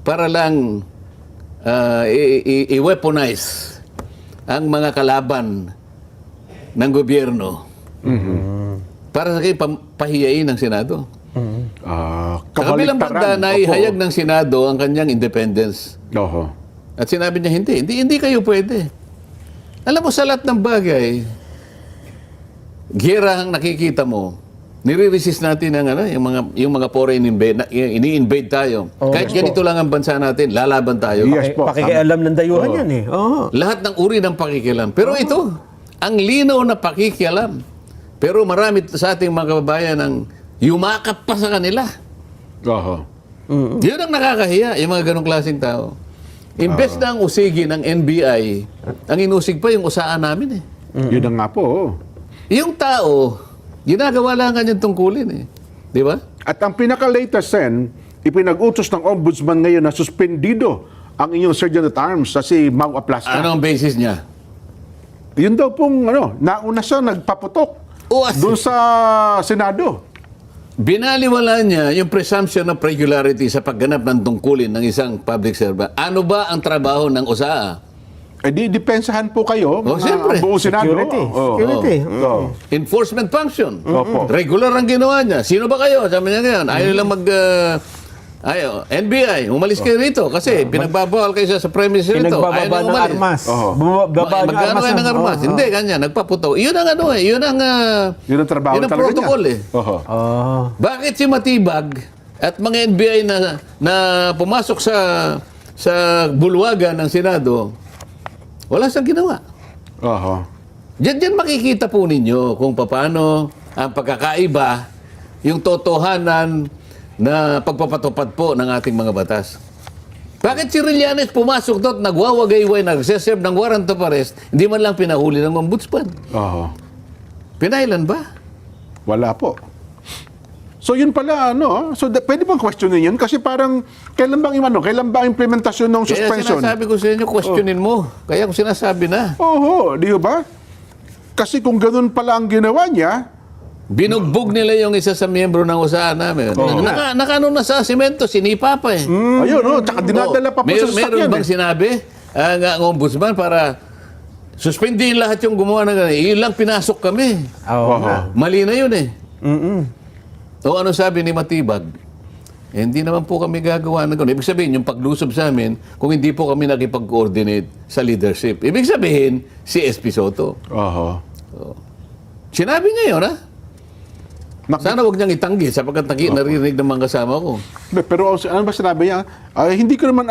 para lang i-weaponize ang mga kalaban ng gobyerno para sa kayo pahiyain ng Senado. Sa kabilang banda na ihayag ng Senado ang kanyang independence. At sinabi niya, hindi kayo pwede. Alam mo, sa lahat ng bagay, giyera ang nakikita mo, nire-resist natin ang yung mga foreign ini-invade tayo. Kahit ganito lang ang bansa natin, lalaban tayo. Yes po. Pakikialam ng dayuhan yan eh. Lahat ng uri ng pakikialam. Pero ito, ang linaw na pakikialam. Pero marami sa ating mga kababayan ang yumakap pa sa kanila. Yun ang nakakahiya, yung mga ganong klaseng tao. Imbes na ang usigi ng NBI, ang inusig pa yung usaan namin eh. Yun na nga po. Yung tao, ginagawa lang kanyang tungkulin eh. Di ba? At ang pinaka-latest sen, ipinag-utos ng ombudsman ngayon na suspendido ang inyong Sergeant at Arms sa si Mau Aplasca. Ano ang basis niya? Yun daw pong, nauna siya nagpaputok doon sa Senado. Binaliwala niya yung presumption of regularity sa pagganap ng tungkulin ng isang public servant. Ano ba ang trabaho ng USAA? Depensahan po kayo, siyempre. buong Senado. Security. Enforcement function. Opo. Regular ang ginawa niya. Sino ba kayo? Sabi niya ngayon, ayaw lang NBI, umalis kayo rito kasi pinagbabawal kayo sa premise nito. Pinagbababa ng armas. Magkano kayo ng armas? Hindi, ganyan, nagpaputo. Yun ang yun ang trabaho yun ang talaga protocol niya. Bakit si Matibag at mga NBI na pumasok sa bulwagan ng Senado, wala siyang ginawa. Diyan makikita po ninyo kung paano ang pagkakaiba, yung totohanan na pagpapatupad po ng ating mga batas. Bakit si Rillanes pumasok doon, nagwawagayway, nagseserve ng warrant of arrest, hindi man lang pinahuli ng ombudsman? Pinailan ba? Wala po. So yun pala, so pwede bang questionin yun? Kasi parang, kailan bang implementasyon ng suspension? Kaya sinasabi ko sa inyo, questionin mo. Kaya ko sinasabi na. Di ba? Kasi kung ganun pala ang ginawa niya, binugbog nila yung isa sa miyembro ng usahan namin. Nakano na sa simento, sinipa pa eh. Ayun, tsaka dinadala pa po sa sasakyan. Meron bang sinabi ang ombudsman para suspendin lahat yung gumawa ng ganyan? Yun lang pinasok kami. Mali na yun eh. O ano sabi ni Matibag? Hindi naman po kami gagawa ng ganun. Ibig sabihin, yung paglusob sa amin, kung hindi po kami nakipag-coordinate sa leadership. Ibig sabihin, si SP Soto. Sinabi niya yun, ha? Sana huwag niyang itanggi sapagkat naririnig ng mga kasama ko. Pero ano ba sinabi niya? Hindi ko naman,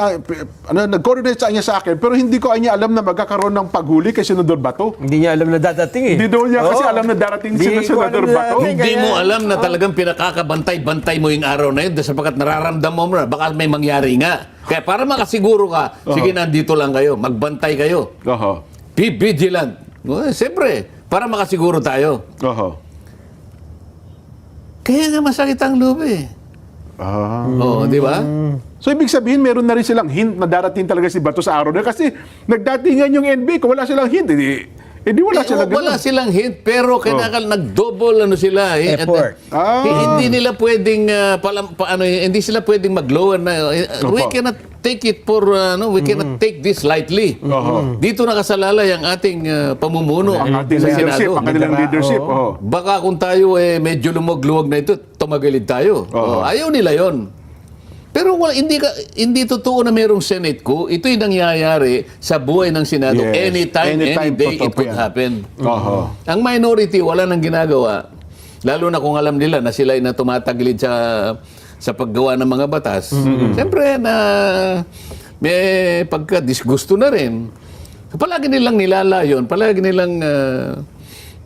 nag-coordinate niya sa akin, pero hindi ko niya alam na magkakaroon ng paghuli kay Senador Bato. Hindi niya alam na dadating eh. Hindi daw niya kasi alam na darating si Senador Bato. Hindi mo alam na talagang pinakakabantay-bantay mo yung araw na yun sapagkat nararamdam mo na baka may mangyari nga. Kaya para makasiguro ka, sige, nandito lang kayo, magbantay kayo. Be vigilant. Siyempre, para makasiguro tayo. Kaya nga masakit ang loob eh. Di ba? So, ibig sabihin, meron na rin silang hint na darating talaga si Bato sa araw na kasi nagdatingan yung NB. Kung wala silang hint, wala silang wala silang hint, pero kailangan nag-double sila. Effort. Hindi nila pwedeng, hindi sila pwedeng mag-lower na. We cannot take it for, we cannot take this lightly. Dito nakasalalay ang ating pamumuno. Ang ating leadership, ang kanilang leadership. Baka kung tayo medyo lumog-luwag na ito, tumagilid tayo. Ayaw nila yon. Pero hindi totoo na mayroong Senate ko. Ito'y nangyayari sa buhay ng Senado. Anytime, any day, it could happen. Ang minority, wala nang ginagawa. Lalo na kung alam nila na sila ay na tumatagilid sa paggawa ng mga batas. Siyempre na may pagka-disgusto na rin. Palagi nilang nilalayon, palagi nilang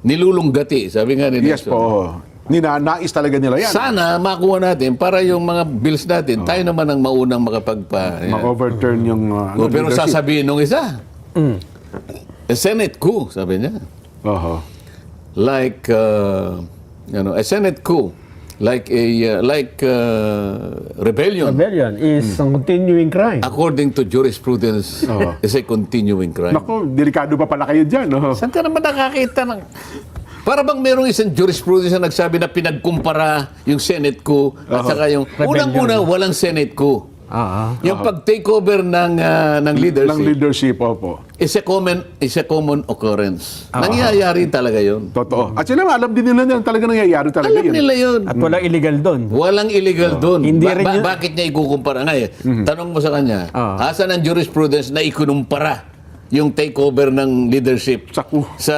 nilulunggati. Sabi nga ni Yes Nelson. po. Ninanais talaga nila yan. Sana makuha natin para yung mga bills natin, tayo naman ang maunang Ma-overturn yung pero leadership. sasabihin nung isa, a Senate coup, sabi niya. Like, a Senate coup, like a rebellion. Rebellion is a continuing crime. According to jurisprudence, is a continuing crime. Naku, delikado pa pala kayo dyan. Saan ka naman nakakita ng... Para bang merong isang jurisprudence na nagsabi na pinagkumpara yung Senate coup at saka yung unang-una walang Senate coup. Yung pag-takeover ng leadership Ng leadership, opo. is a common occurrence. Nangyayari talaga yun. Totoo. At sila, alam din nila na talaga nangyayari talaga Alam yun. nila yun. At walang illegal doon. Walang illegal doon. Hindi rin yun- Bakit niya ikukumpara nga eh? Tanong mo sa kanya, asan ang jurisprudence na ikunumpara yung takeover ng leadership Sa coup. sa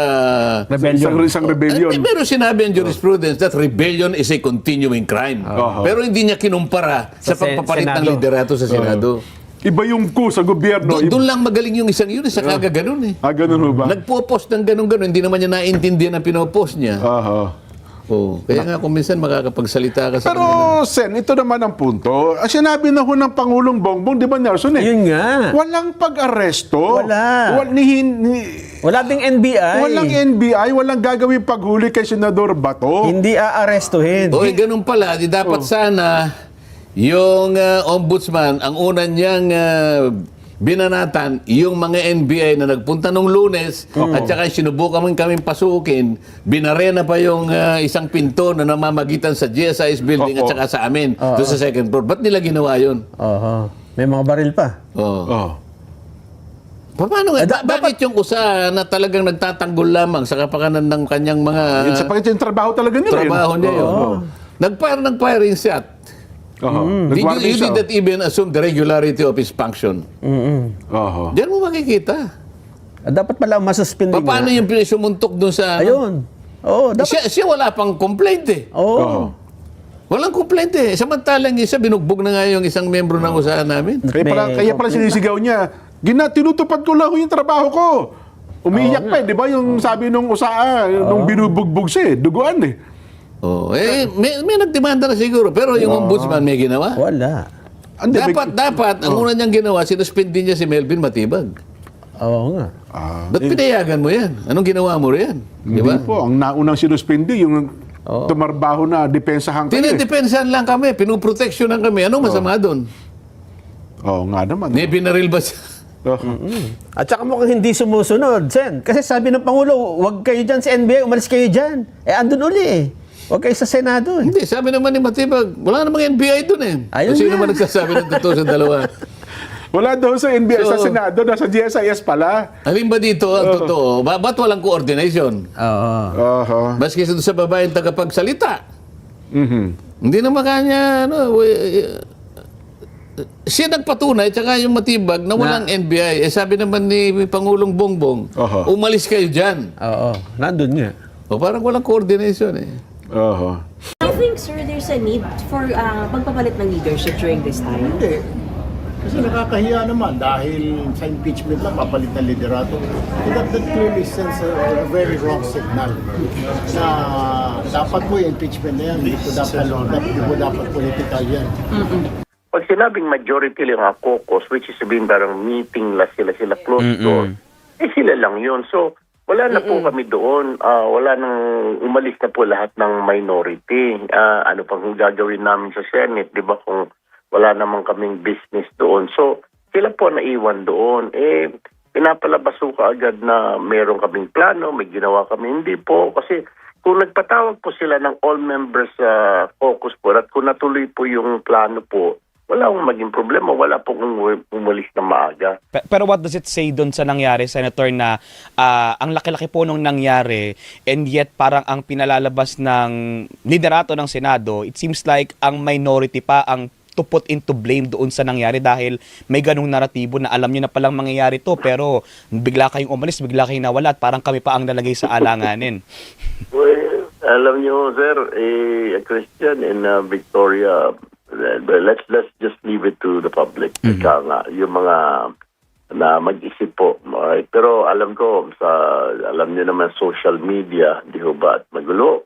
Rebellion. Isang rebellion. Pero sinabi ang jurisprudence that rebellion is a continuing crime. Pero hindi niya kinumpara sa pagpapalit ng Senado. liderato sa Senado. Iba yung coup sa gobyerno. Doon lang magaling yung isang yun, sa kagaganon eh. Ganun ho ba? Nagpo-post ng ganun-ganun, hindi naman niya naintindihan ang pinopost niya. Oh, kaya nga kung minsan makakapagsalita ka sa Pero, kanila. Sen, ito naman ang punto. Sinabi na ho ng Pangulong Bongbong, di ba, Nelson? Yun nga. Walang pag-aresto. Wala. Wala ding NBI. Walang NBI, walang gagawin paghuli kay Senador Bato. Hindi aarestuhin. Oy, ganun pala, di dapat sana yung ombudsman, ang una niyang binanatan, yung mga NBI na nagpunta nung Lunes at saka sinubukan kaming pasukin, binarena pa yung isang pinto na namamagitan sa GSIS building at saka sa amin, doon sa second floor. Ba't nila ginawa yun? May mga baril pa. Paano nga? Bakit yung usa na talagang nagtatanggol lamang sa kapakanan ng kanyang mga Yun sa pagkakita yung trabaho talaga nila. trabaho niya yun? Nag-fire ng firing shot. You did not even assume the regularity of his function. Diyan mo makikita. Dapat pala masuspindi Paano yung sumuntok doon sa... Ayun. Dapat. Siya wala pang complaint eh. Walang complaint eh. Samantalang isa, binugbog na nga yung isang membro ng usahan namin. Kaya pala sinisigaw niya, tinutupad ko lang yung trabaho ko. Umiiyak pa di ba? Yung sabi nung usaa, nung binubugbog siya duguan eh. May nagdemanda na siguro. Pero yung ombudsman may ginawa. Wala. Dapat, ang una niyang ginawa, sinuspindi niya si Melvin Matibag. Oo nga. Ba't pinayagan mo yan? Anong ginawa mo riyan? Di ba? Hindi po, ang naunang sinuspindi, yung tumarbaho na depensahan kayo. Tinidepensahan lang kami, pinuproteksyonan kami. Anong masama doon? Nga naman. May binaril ba siya? At saka mukhang hindi sumusunod, Sen. Kasi sabi ng Pangulo, huwag kayo dyan sa NBI, umalis kayo dyan. Andun uli eh. Huwag kayo sa Senado eh. Hindi, sabi naman ni Matibag, wala namang NBI doon eh. Ayun Sino nga. naman nagsasabi ng totoo sa dalawa? Wala daw sa NBI, So, sa Senado, nasa GSIS pala. Alin ba dito ang totoo? Ba't walang coordination? Maski sa babaeng tagapagsalita. Hindi naman kanya, siya nagpatunay, tsaka yung Matibag na walang NBI. Sabi naman ni Pangulong Bongbong, umalis kayo dyan. Nandun nga. Parang walang coordination eh. I think, sir, there's a need for pagpapalit ng leadership during this time. Hindi. Kasi nakakahiya naman dahil sa impeachment lang papalit ng liderato. That clearly sends a very wrong signal na dapat po yung impeachment na yan, hindi po dapat political yan. Pag sinabing majority lang ang caucus, which is sabihin parang meeting la sila closed door, sila lang yun. So, wala na po kami doon. Wala nang umalis na po lahat ng minority. Ano pang gagawin namin sa Senate, di ba, kung wala namang kaming business doon. So, sila po naiwan doon. Pinapalabas ko agad na meron kaming plano, may ginawa kami. Hindi po, kasi kung nagpatawag po sila ng all members caucus po, at kung natuloy po yung plano po, wala akong maging problema. Wala pong umalis na maaga. Pero what does it say doon sa nangyari, Senator, na ang laki-laki po nung nangyari and yet parang ang pinalalabas ng liderato ng Senado, it seems like ang minority pa ang to put into blame doon sa nangyari dahil may ganung naratibo na alam nyo na palang mangyayari to pero bigla kayong umalis, bigla kayong nawala at parang kami pa ang nalagay sa alanganin. Well, alam nyo, sir, Christian and Victoria, let's just leave it to the public. Ika nga, yung mga na mag-isip po. Alright? Pero alam ko, alam niyo naman social media, di ho ba, at magulo.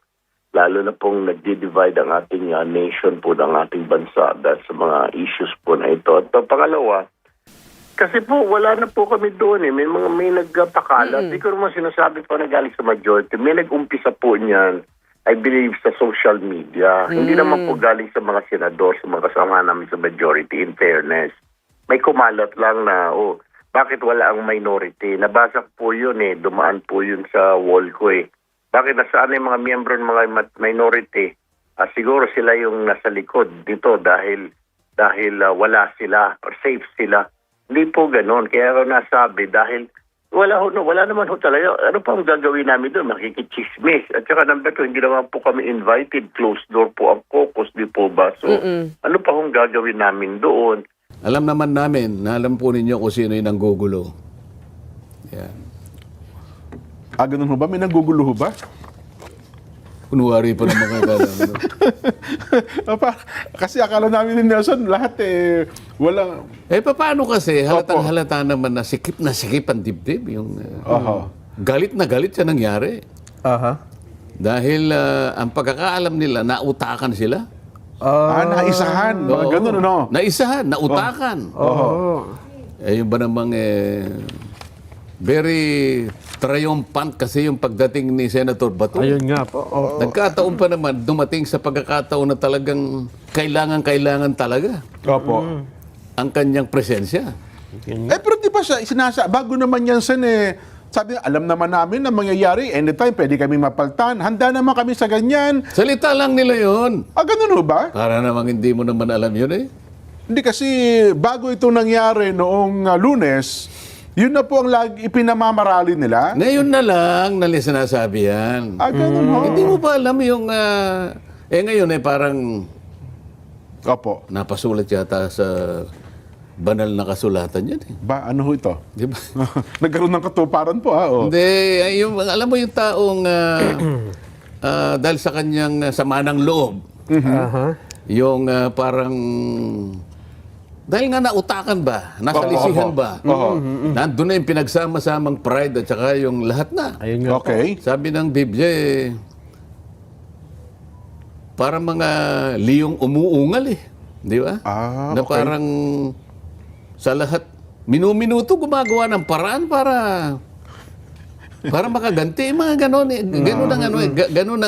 Lalo na pong nagdi-divide ang ating nation po, ng ating bansa dahil sa mga issues po na ito. At pangalawa, kasi po wala na po kami doon eh. May nagpakalat. Hindi ko naman sinasabi po na galing sa majority. May nag-umpisa po niyan, I believe, sa social media. Hindi naman po galing sa mga senador, sa mga kasama namin sa majority, in fairness. May kumalat lang na, bakit wala ang minority? Nabasa po yun eh. Dumaan po yun sa wall ko eh. Bakit nasaan yung mga miyembro ng mga minority? Siguro sila yung nasa likod dito dahil wala sila or safe sila. Hindi po ganoon. Kaya ako nasabi dahil wala naman ho talaga. Ano pa ang gagawin namin doon? Makikichismis. At saka number 2, hindi naman po kami invited. Closed door po ang caucus, di po ba? So, ano pa hong gagawin namin doon? Alam naman namin, na alam po ninyo kung sino yung nanggugulo. Yan. Ganun ho ba? May nagugulo ho ba? Kunwari pa naman kagala. Kasi akala namin ni Nelson, lahat walang... Paano kasi? Halatang Opo. halata naman na sikip ang dibdib. Yung, Oho. galit na galit siya nangyari. Aha. Dahil ang pagkakaalam nila, nautakan sila. Naisahan. Mga ganun, ano? Naisahan, nautakan. Yung ba namang very triumphant kasi yung pagdating ni Senator Bato. Ayun nga po. Nagkataon pa naman, dumating sa pagkakataon na talagang kailangan talaga Opo. ang kanyang presensya. Pero di ba siya, bago naman yan, Sen, sabi, alam naman namin na mangyayari, anytime pwede kami mapaltan. Handa naman kami sa ganyan. Salita lang nila yon. Ganun ho ba? Para namang hindi mo naman alam yun eh. Hindi kasi bago ito nangyari noong Lunes, yun na po ang ipinamamarali nila. Ngayon na lang nila sinasabi yan. Ganun ho. Hindi mo ba alam yung... ngayon parang Opo. napasulat yata sa banal na kasulatan yan eh. Ano ho ito? Di ba? Nagkaroon ng katuparan po, Hindi, alam mo yung taong dahil sa kanyang sama ng loob, Aha. yung parang dahil nga nautakan ba, nasalisihan ba, nandun na yung pinagsama-samang pride at saka yung lahat na. Ayun nga po. Okay. Sabi ng Biblia parang mga liyong umuungal eh. Di ba? Na okay. parang sa lahat, minuminuto gumagawa ng paraan para makaganti. Mga ganon eh. Ganon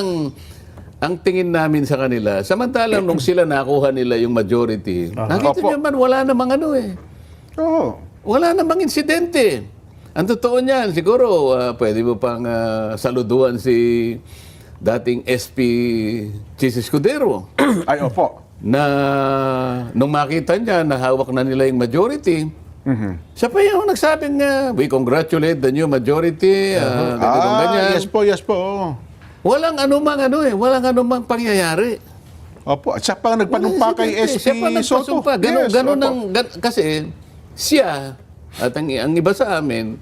ang tingin namin sa kanila. Samantalang nung sila nakuha nila yung majority, nakita Opo. nyo naman wala namang Oo. wala namang insidente. Ang totoo niyan, siguro pwede mo pang saluduan si dating SP Chis Escudero Ay, opo. na nung makita niya na hawak na nila yung majority, siya pa yung nagsabing we congratulate the new majority, ganyan. Yes po. Walang walang anumang pangyayari. Opo. At siya pa nagpanumpa kay SP Siya pa Soto. nagpasumpa. Kasi siya at ang iba sa amin,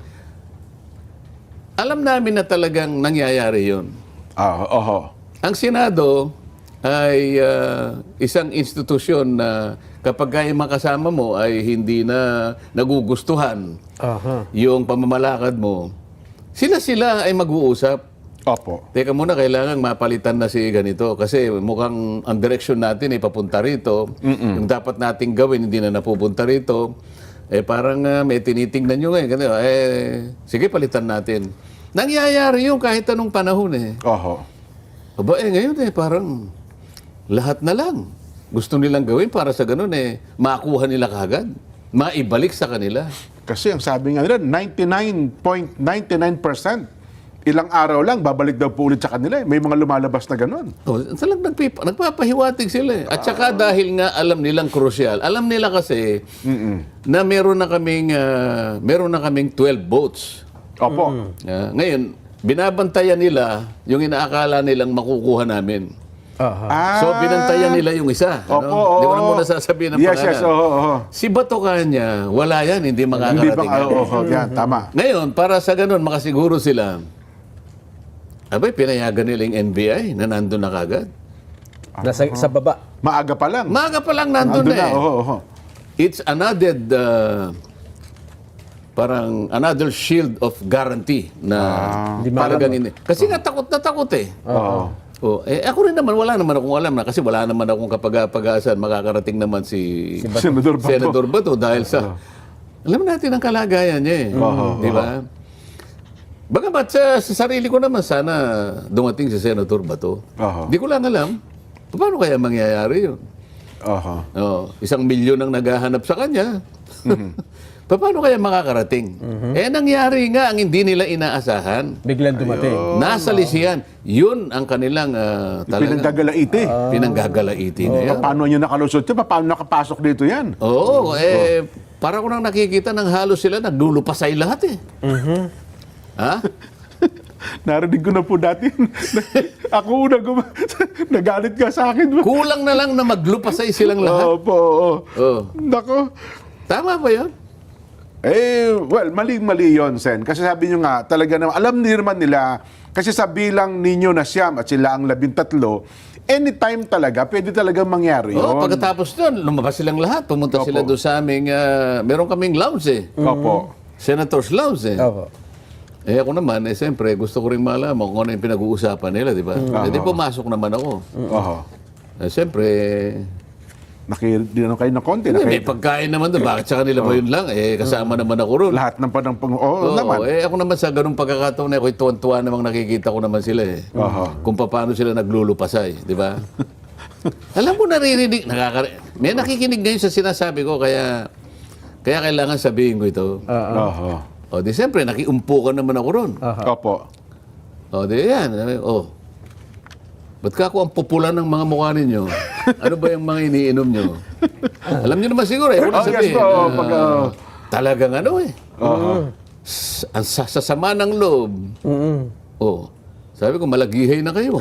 alam namin na talagang nangyayari yun. Oho. Ang Senado ay isang institusyon na kapag yung makasama mo ay hindi na nagugustuhan Aha. yung pamamalakad mo, sila ay mag-uusap. Opo. Teka muna, kailangan mapalitan na si ganito kasi mukhang ang direksyon natin ay papunta rito. Yung dapat nating gawin, hindi na napupunta rito. Parang may tinitingnan nyo ngayon. Sige, palitan natin. Nangyayari yun kahit anong panahon eh. Oho. Aba, ngayon parang lahat na lang. Gusto nilang gawin para sa ganun makuha nila kagad. Maibalik sa kanila. Kasi ang sabi nga nila, 99.99%. Ilang araw lang, babalik daw po ulit sa kanila. May mga lumalabas na ganun. Talagang nagpapahiwatig sila eh. At saka dahil nga alam nilang krusyal, alam nila kasi na meron na kaming 12 votes. Opo. Ngayon, binabantayan nila yung inaakala nilang makukuha namin. Aha. So, binantayan nila yung isa. Opo, Di mo na oo. muna sasabihin ng Yes, pangalan. oo. Si Bato kanya, wala yan, hindi Hindi makakarating. ba? yan. Oo, yan, tama. Ngayon, para sa ganun, makasiguro sila, abay, pinayagan nila yung NBI na nandun na kagad. Sa baba. Maaga pa lang. Maaga pa lang nandun Nandun na eh. Oo. It's another, parang another shield of guarantee na talagang hindi. Kasi nga takot na takot eh. Oo. Ako rin naman, wala naman akong alam na kasi wala naman akong kapag-pag-aasan makakarating naman si Senador Bato. Senador Bato dahil sa alam natin ang kalagayan niya eh. Di ba? Bagamat sa sarili ko naman sana dumating si Senator Bato. Oho. Hindi ko lang alam paano kaya mangyayari yun. Aha. Oh, 1 milyon ang naghahanap sa kanya. Paano kaya makakarating? Nangyari nga ang hindi nila inaasahan. Biglang dumating. Nasa lisihan. Yun ang kanilang Pinanggagalaiti. pinanggagalaiti na yan. Paano nyo nakalusot yun? Paano nakapasok dito yan? Oo, para ko nang nakikita ng halos sila, naglulupasay lahat eh. Ha? Narinig ko na po dati. Ako nagalit ka sa akin. Kulang na lang na maglupasay silang lahat. Opo, oo. Oh. Nako. Tama ba yun? Well, mali-mali yun, Sen. Kasi sabi nyo nga, talaga naman, alam naman nila, kasi sa bilang ninyo na siyam at sila ang 13, anytime talaga, pwede talaga mangyari yun. Oh, pagkatapos doon, lumabas silang lahat. Pumunta Opo. sila doon sa aming, meron kaming lounge eh. Opo. Senator's Lounge eh. Opo. Ako naman, siyempre, gusto ko rin malaman kung ano yung pinag-uusapan nila, di ba? Di pumasok naman ako. Oho. Siyempre, Nakidinan kayo ng konti. may pagkain naman doon. Bakit sa kanila ba yun lang? Kasama naman ako ron. Lahat ng Oo, naman. ako naman sa ganung pagkakataon, ako'y tuwan-tuwa namang nakikita ko naman sila eh. Kung paano sila naglulupasay, di ba? Alam mo, naririnig, may nakikinig ngayon sa sinasabi ko, kaya kailangan sabihin ko ito. Oho. O, di siyempre, nakiumpo ka naman ako ron. Opo. O, di yan. Ba't ka ako ang popular ng mga mukha ninyo? Ano ba yung mga iniinom nyo? Alam nyo naman siguro, una sabihin. Yes po. Talagang ano eh. Ang sasama ng loob. Sabi ko, malagihay na kayo.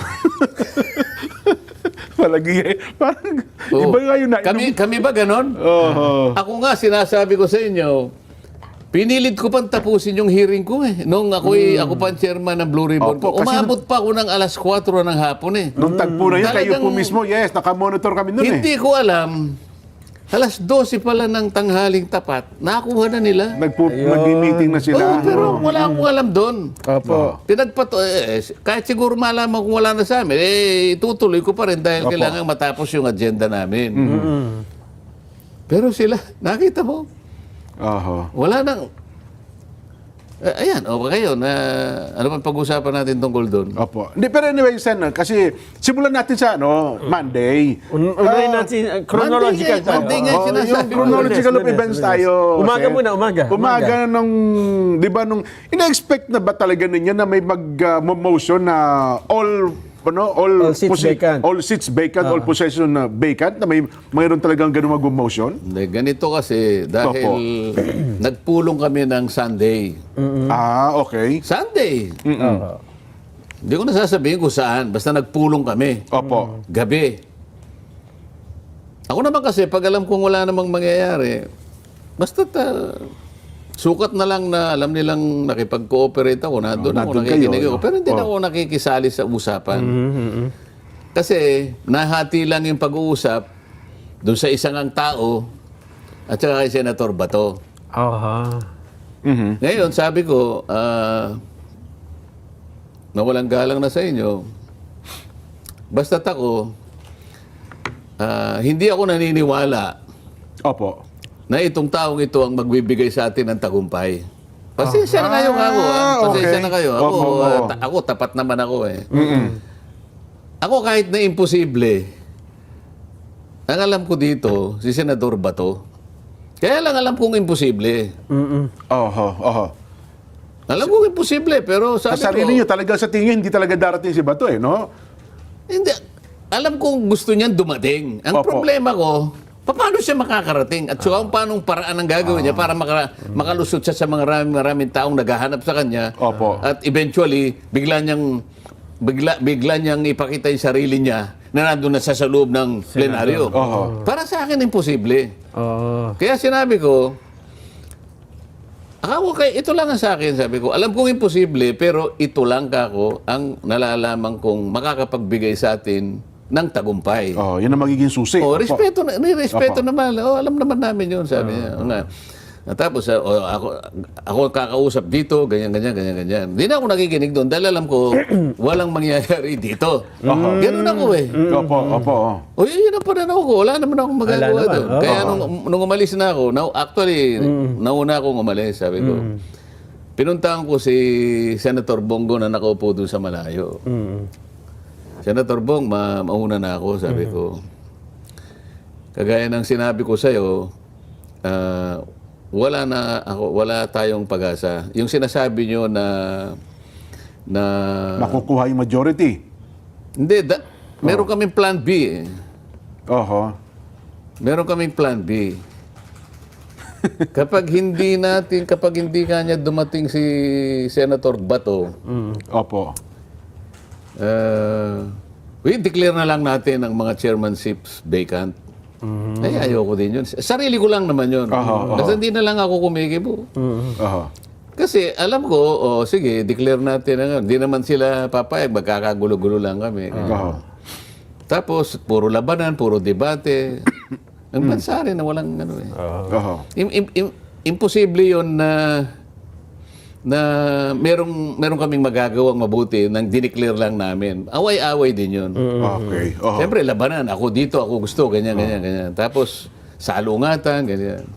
Malagi. Parang, Oo. iba nga yun na. Kami ba ganon? Ako nga, sinasabi ko sa inyo, pinilit ko pang tapusin yung hearing ko eh. Nung ako pa ang chairman ng Blue Ribbon Opo, ko. kasi Umabot pa ako ng alas 4 ng hapon eh. Nung tagpo na yun, kayo po Talagang- mismo, yes, nakamonitor kami nun Hindi ko alam. Alas 12 pala ng tanghaling tapat, nakuha na nila. Nag-meeting na sila. Pero wala akong alam doon. Opo. Kahit siguro malaman kung wala na sa amin, itutuloy ko pa rin dahil kailangan matapos yung agenda namin. Pero sila, nakita mo, Oho. wala nang... ayan, kayo, ano man pag-usapan natin tungkol doon? Opo. Hindi, pero anyway, Sen, kasi simulan natin sa Monday. Unahin natin, chronological tayo. Monday nga Oh, sinasabi yung ko. chronological of Lunes, events Lunes. tayo. Umaga Sen. muna, umaga. Umaga nung, di ba, ina-expect na ba talaga ninyo na may mag-motion na all seats vacant. all seats vacant, all possession vacant, na mayroon talagang ganun mag-motion? Hindi, ganito kasi, dahil nagpulong kami ng Sunday. Okay. Sunday! Hindi ko nasasabihin kung saan, basta nagpulong kami. Opo. Gabi. Ako naman kasi, pag alam kong wala namang mangyayari, basta sukat na lang na alam nilang nakipag-cooperate ako, nandun ako, nandun nakikinig kayo, ako. Pero hindi na ako nakikisali sa usapan. Kasi nahati lang yung pag-uusap doon sa isang ang tao at saka kay Senator Bato. Ngayon, sabi ko, na walang galang na sa inyo, basta't ako, hindi ako naniniwala Opo. na itong taong ito ang magbibigay sa atin ng tagumpay. Pasensya na kayo ako. Pasensya okay. na kayo. Ako, Opo. ako, tapat naman ako eh. Ako kahit na imposible, ang alam ko dito, si Senador Bato, kaya lang alam kong imposible. Oho. Alam kong imposible, pero sabi Sa sarili ko, niyo, talaga sa tingin, hindi talaga darating si Bato no? hindi, alam kong gusto niyan dumating. Ang Opo. problema ko, paano siya makakarating? At saka paanong paraan ang gagawin niya para makalusot siya sa maraming taong naghahanap sa kanya. Opo. At eventually, bigla niyang ipakita yung sarili niya na nandun na sa loob ng plenaryo. Oho. Para sa akin, imposible. Kaya sinabi ko, ito lang ang sa akin, sabi ko, alam kong imposible, pero ito lang kako ang nalalaman kong makakapagbigay sa atin ng tagumpay. Yun ang magiging susi. Opo. Respeto Opo. naman. Alam naman namin yun, sabi niya. Tapos, ako kakausap dito, ganyan. Hindi na ako nakikinig doon dahil alam ko, walang mangyayari dito. Ganun ako eh. Opo. Yun ang pananaw ko. Wala naman akong magagawa doon. Kaya nung umalis na ako, nauna akong umalis, sabi ko. Pinuntahan ko si Senator Bongo na nakaupo doon sa malayo. Senator Bong, mauna na ako, sabi ko. kagaya ng sinabi ko sa'yo, wala tayong pag-asa. Yung sinasabi nyo na Makukuha yung majority. hindi, meron kaming plan B eh. Oho. Meron kaming plan B. Kapag hindi kanya dumating si Senator Bato, Opo. declare na lang natin ang mga chairmanships vacant. Ay, ayoko din yun. Sarili ko lang naman yun. Kasi hindi na lang ako kumikibo. Oho. Kasi alam ko, sige, declare natin. Hindi naman sila papayag, magkakagulo-gulo lang kami. Oho. Tapos, puro labanan, puro debate. Ang bansa rin na walang ano eh. Oho. Imposible yun na merong kaming magagawang mabuti nang dineclare lang namin. Away-away din yun. Okay. Oho. Siyempre, labanan. Ako dito, ako gusto. Ganyan. Tapos, salungatan, ganyan.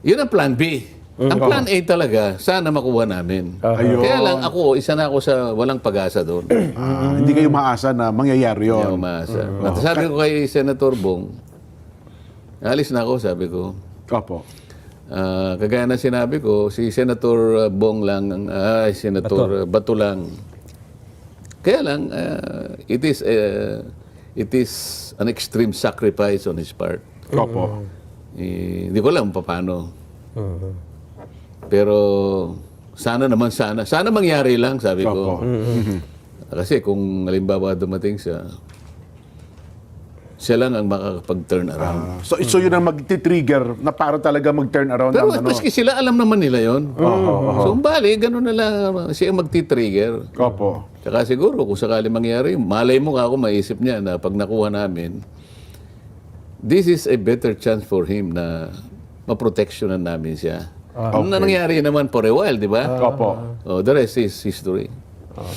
Yun ang plan B. Ang plan A talaga, sana makuha namin. Ayun. Kaya lang ako, isa na ako sa walang pag-asa doon. Hindi kayo maasa na mangyayari Hindi ako yun. umaasa. At sabi ko kay Senator Bong, alis na ako, sabi ko. Opo. Kagaya na sinabi ko, si Senator Bong lang, Senator Bato lang. Kaya lang, it is an extreme sacrifice on his part. Opo. Hindi ko alam paano. Pero sana mangyari lang, sabi ko. Opo. Kasi kung halimbawa dumating siya lang ang makakapag-turn around. So yun ang magti-trigger na para talaga mag-turn around Pero ng ano. maski sila, alam naman nila yon. So, bali, ganun na lang siya ang magti-trigger. Opo. Tsaka siguro, kung sakali mangyari, malay mo ako, maisip niya na pag nakuha namin, this is a better chance for him na maproteksyonan namin siya. Ano na nangyari naman for a while, di ba? Opo. The rest is history.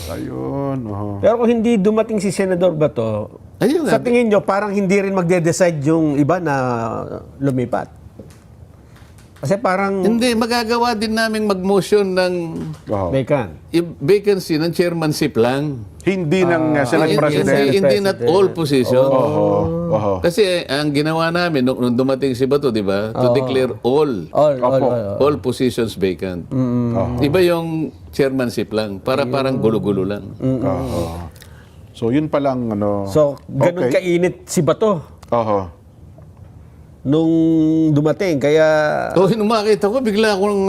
Ayun. Oho. Pero kung hindi dumating si Senador Bato, Ayun sa nga. tingin nyo, parang hindi rin magde-decide yung iba na lumipat. Kasi parang Hindi, magagawa din namin mag-motion ng Oho. vacant. vacancy ng chairmanship lang. Hindi ng Senate President. Hindi not all positions. Oho. Kasi ang ginawa namin nung dumating si Bato, di ba? To declare all positions vacant. Iba yung chairmanship lang. Parang gulo-gulo lang. Oho. So yun palang ano. So, ganun Okay. kainit si Bato Oho. nung dumating. Kaya, So, nung makita ko, bigla akong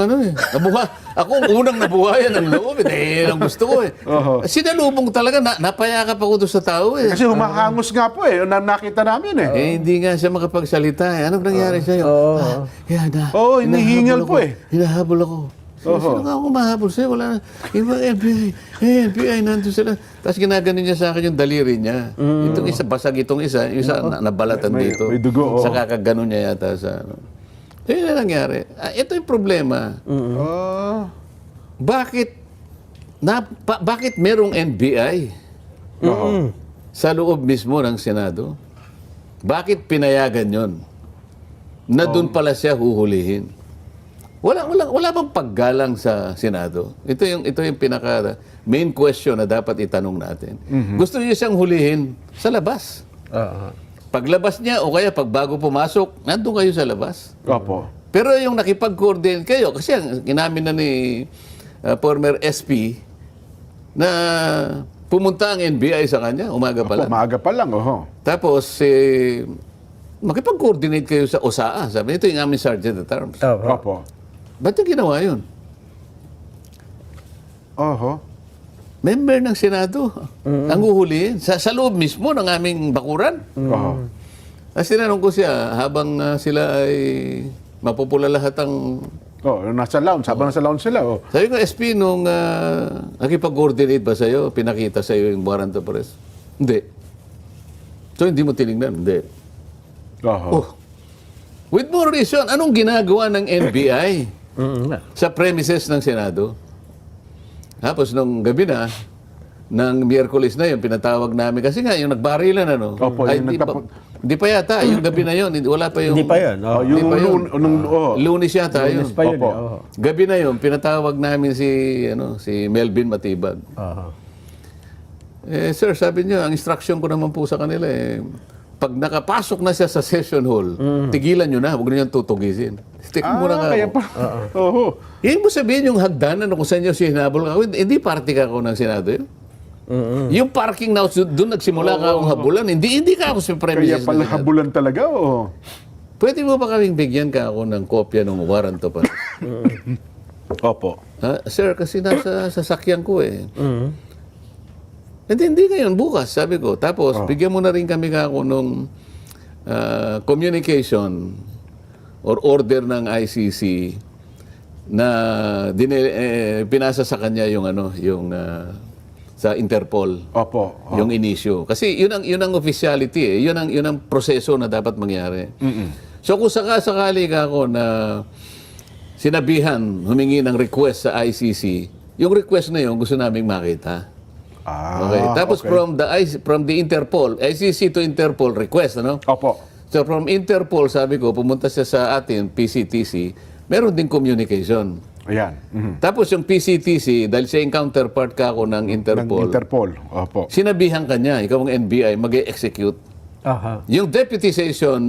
ako ang unang nabuhayan ng loob. Ang gusto ko eh. Sinalubong talaga, napayakap ako doon sa tao eh. Kasi humahangos nga po eh. Nakita namin eh. Hindi nga siya makapagsalita eh. Anong nangyari sa'yo? Oo, hinihingal po eh. Hinahabol ako. Sino nga ako mahabol sa'yo? Wala na. Iba FBI, nandun sila. Tapos ginaganon niya sa akin yung daliri niya. Itong isa, basag itong isa. Yung isa, nabalatan dito. may dugo, oo. Sa kakaganon niya yata sa ano. Yun na nangyari. Ito yung problema. Bakit merong NBI sa loob mismo ng Senado? Bakit pinayagan yon? Na doon pala siya huhulihin. Wala bang paggalang sa Senado? Ito yung pinaka main question na dapat itanong natin. Gusto niyo siyang hulihin sa labas. Paglabas niya o kaya pag bago pumasok, nandun kayo sa labas. Opo. Pero yung nakipag-coordinate kayo, kasi ang inamin na ni former SP na pumunta ang NBI sa kanya, umaga pa lang. Maaga pa lang. Oho. Tapos, makipag-coordinate kayo sa OSAA. Sabi, ito yung aming Sergeant at Arms. Opo. Ba't yung ginawa yun? Oho. Member ng Senado ang huhulihin sa loob mismo ng aming bakuran. Oho. As tinanong ko siya, habang sila ay mapupula lahat ang... Nasa lounge. Habang nasa lounge sila. Sabi ko, SP, nung nakipag-coordinate ba sa'yo, pinakita sa'yo yung warrant of arrest? Hindi. So, hindi mo tinignan? Hindi. Oho. With more reason, anong ginagawa ng NBI sa premises ng Senado? Tapos nung gabi na, ng Miyerkules na yun, pinatawag namin. Kasi nga, yung nagbarilan, ano? Opo, Ay, yung di pa yata, yung gabi na yun, wala pa yung... hindi pa yun. Yung pa yun. Lunes yata yun. Lunes pa yun. Opo. Gabi na yun, pinatawag namin si Melvin Matibag. Sir, sabi niyo, ang instruction ko naman po sa kanila pag nakapasok na siya sa session hall, tigilan nyo na, huwag na niyang tutugisin. Teka muna ka kaya ako. pa. Oo. Ibig mo sabihin yung hagdanan kung saan nyo sinabol ka, hindi party ka ako ng Senado yun. Yung parking na doon nagsimula ka akong habulan, hindi ka ako sa Kaya premises pala ng Senado. habulan talaga, oh. Pwede mo ba kaming bigyan ka ako ng kopya ng warrant of arrest? Opo. Sir, kasi nasa sasakyan ko eh. Hindi ngayon, bukas, sabi ko. Tapos, bigyan mo na rin kami kako nung communication or order ng ICC na pinasa sa kanya yung sa Interpol. Opo. Yung inisyo. Kasi yun ang officiality eh. Yun ang proseso na dapat mangyari. So kung sakali ka ako na sinabihan, humingi ng request sa ICC, yung request na yun gusto naming makita. Okay. Tapos from the Interpol, ICC to Interpol request, ano? Opo. So from Interpol, sabi ko, pumunta siya sa atin, PCTC, meron din communication. Ayan. Tapos yung PCTC, dahil siya yung counterpart ka ako ng Interpol, Interpol. Opo. sinabihan ka niya, ikaw ang NBI, mag-execute. Aha. Yung deputization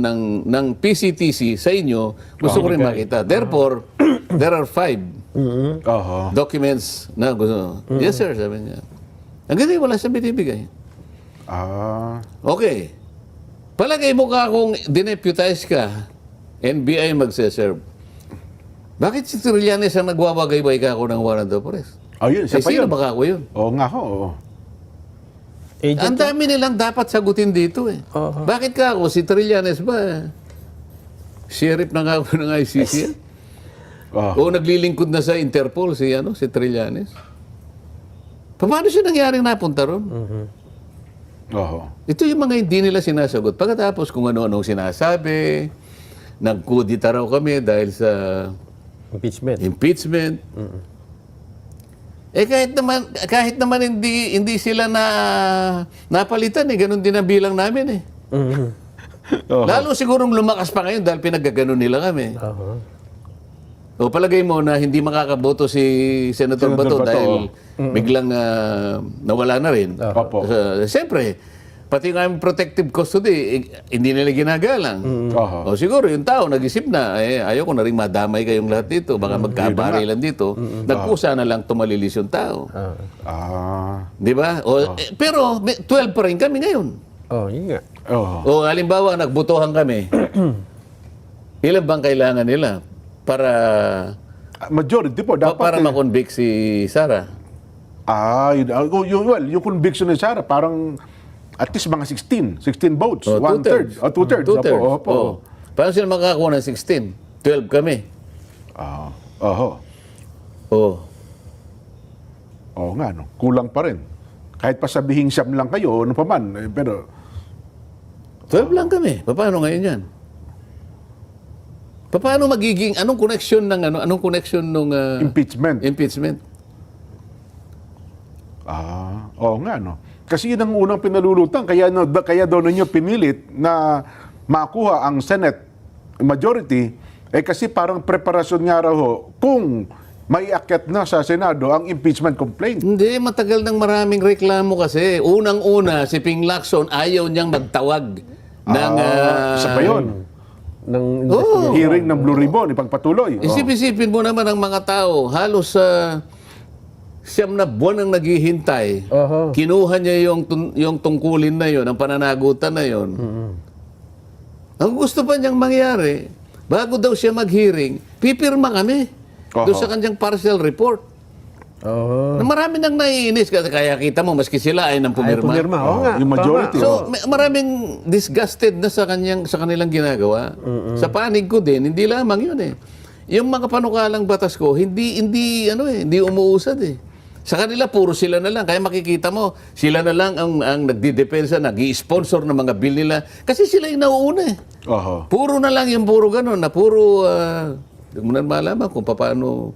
ng PCTC sa inyo, gusto ko rin makita. Therefore, there are 5 Oho. documents na gusto. Yes sir, sabi niya. Ang galing, wala siyang binibigay. Okay. Palagay mo ka kung dineputize ka, NBI magse-serve. Bakit si Trillanes ang nagwawagay-way ka ako ng warrant of arrest? Ayun, siya pa Sino yun. ba ako yun? Oo nga ho. Oo. Agent Ang dami nilang dapat sagutin dito eh. Bakit ka ako? Si Trillanes ba? Sheriff na nga ako ng ICC yan? O naglilingkod na sa Interpol si Trillanes? Paano siya nangyaring napunta ron? Oho. Ito yung mga hindi nila sinasagot. Pagkatapos kung ano-anong sinasabi, nagkudita raw kami dahil sa impeachment. Kahit naman hindi sila napalitan ganun din ang bilang namin eh. Lalo sigurong lumakas pa ngayon dahil pinaggaganon nila kami. O palagay mo na hindi makakaboto si Senator Bato dahil biglang nawala na rin. Opo. Siyempre, pati nga yung protective custody, hindi nila ginagalang. Oho. O siguro yung tao nag-isip na, ayoko na rin madamay kayong lahat dito, baka magkabarilan dito. Nagkusa na lang tumalilis yung tao. Di ba? Pero 12 pa rin kami ngayon. yun nga. Oho. O halimbawa, nagbutuhan kami. Ilan bang kailangan nila para Majority po, dapat para ma-convict si Sara? yung conviction ni Sarah, parang at least mga 16 votes. O, 1/3. O, 2/3. Two-thirds. Opo. O. Paano sila makakakuha ng 16? 12 kami. Oho. Oh. Oo nga, no. Kulang pa rin. Kahit pa sabihing siyam lang kayo, ano pa man. Pero, 12 lang kami. Paano ngayon yan? Paano magiging, anong connection nung impeachment. impeachment? Oo nga, no. Kasi yun ang unang pinalulutang. Kaya daw ninyo pinilit na makuha ang Senate majority. Kasi parang preparasyon nga raw ho, kung may akyat na sa Senado ang impeachment complaint. Hindi, matagal nang maraming reklamo kasi. Unang-una, si Ping Lacson ayaw niyang magtawag ng... Isa pa yun. Oh. Hearing ng Blue Ribbon, ipagpatuloy. Isip-isipin mo naman ang mga tao, halos siyam na buwan ang naghihintay. Kinuha niya yung tungkulin na yon, ang pananagutan na yon. Ang gusto pa niyang mangyari, bago daw siya mag-hearing, pipirma kami doon sa kanyang partial report. Na marami nang naiinis, kaya kita mo, maski sila ay nang pumirma. Oo nga. Yung majority. So, maraming disgusted na sa kanilang ginagawa. Sa panig ko din, hindi lamang yun eh. Yung mga panukalang batas ko, hindi umuusad eh. Sa kanila, puro sila na lang. Kaya makikita mo, sila na lang ang nagdidepensa, nag-i-sponsor ng mga bill nila. Kasi sila yung nauuna eh. Puro na lang yung puro ganun, na puro, hindi mo na malaman kung paano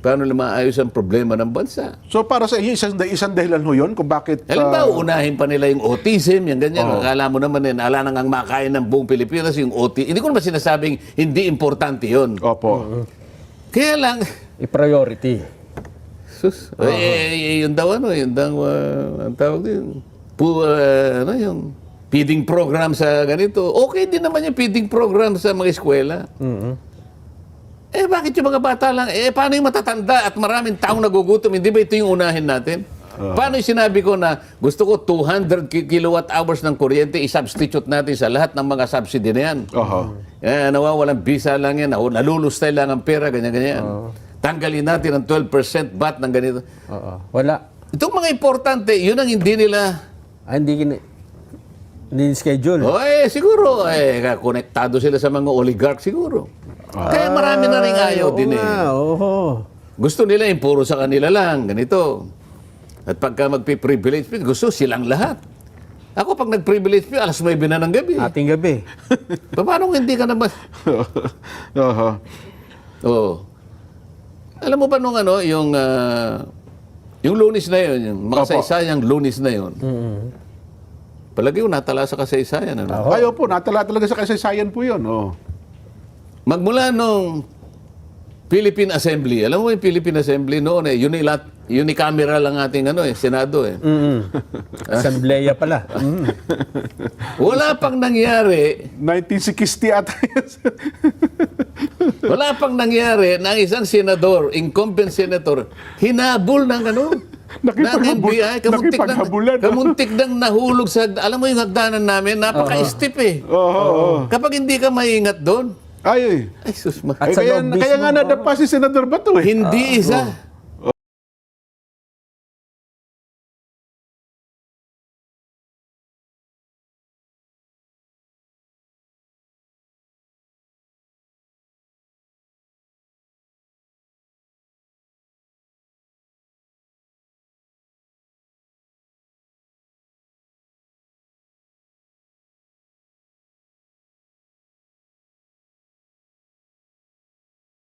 nila maayos ang problema ng bansa. So para sa inyo, isang dahilan ho yun kung bakit... Alam ba, unahin pa nila yung autism, yung ganyan. Akala mo naman ala nang ang makain ng buong Pilipinas yung autism. Hindi ko naman sinasabing hindi importante yun. Opo. Kaya lang, I-priority. yun daw ang tawag din, yung feeding program sa ganito. Okay din naman yung feeding program sa mga eskwela. Eh, bakit yung mga bata lang? Eh, paano yung matatanda at maraming taong nagugutom? Hindi ba ito yung unahin natin? Paano yung sinabi ko na gusto ko 200 kilowatt hours ng kuryente, i-substitute natin sa lahat ng mga subsidy na yan? Eh, nawawalang visa lang yan, nalulustay lang ang pera, ganyan-ganyan. Tanggalin natin ang 12% VAT ng ganito. Wala. Itong mga importante, yun ang hindi nila... Hindi schedule. Siguro, konektado sila sa mga oligarch siguro. Kaya marami na rin ayaw din Gusto nila yung puro sa kanila lang, ganito. At pagka magpi-privilege, gusto silang lahat. Ako pag nag-privilege, alas 9 na ng gabi. Ating gabi. Paano kung hindi ka naman... Alam mo ba nung yung Lunes na yun, yung makasaysayang Lunes na yun, palagi yung natala sa kasaysayan. Ayaw po, natala talaga sa kasaysayan po yun. Magmula nung Philippine Assembly, alam mo yung Philippine Assembly noon unicameral lang ating Senado Assembleya pala. Wala pang nangyari 1960 ata yun. Wala pang nangyari na ang isang senador, incumbent senator, hinabol ng NBI, kamuntik nang nahulog sa, alam mo yung hagdanan namin, napaka-steep Kapag hindi ka maingat doon, Ay, sus, At sa kaya loob nga mismo, nadapa si Senador Bato hindi isa.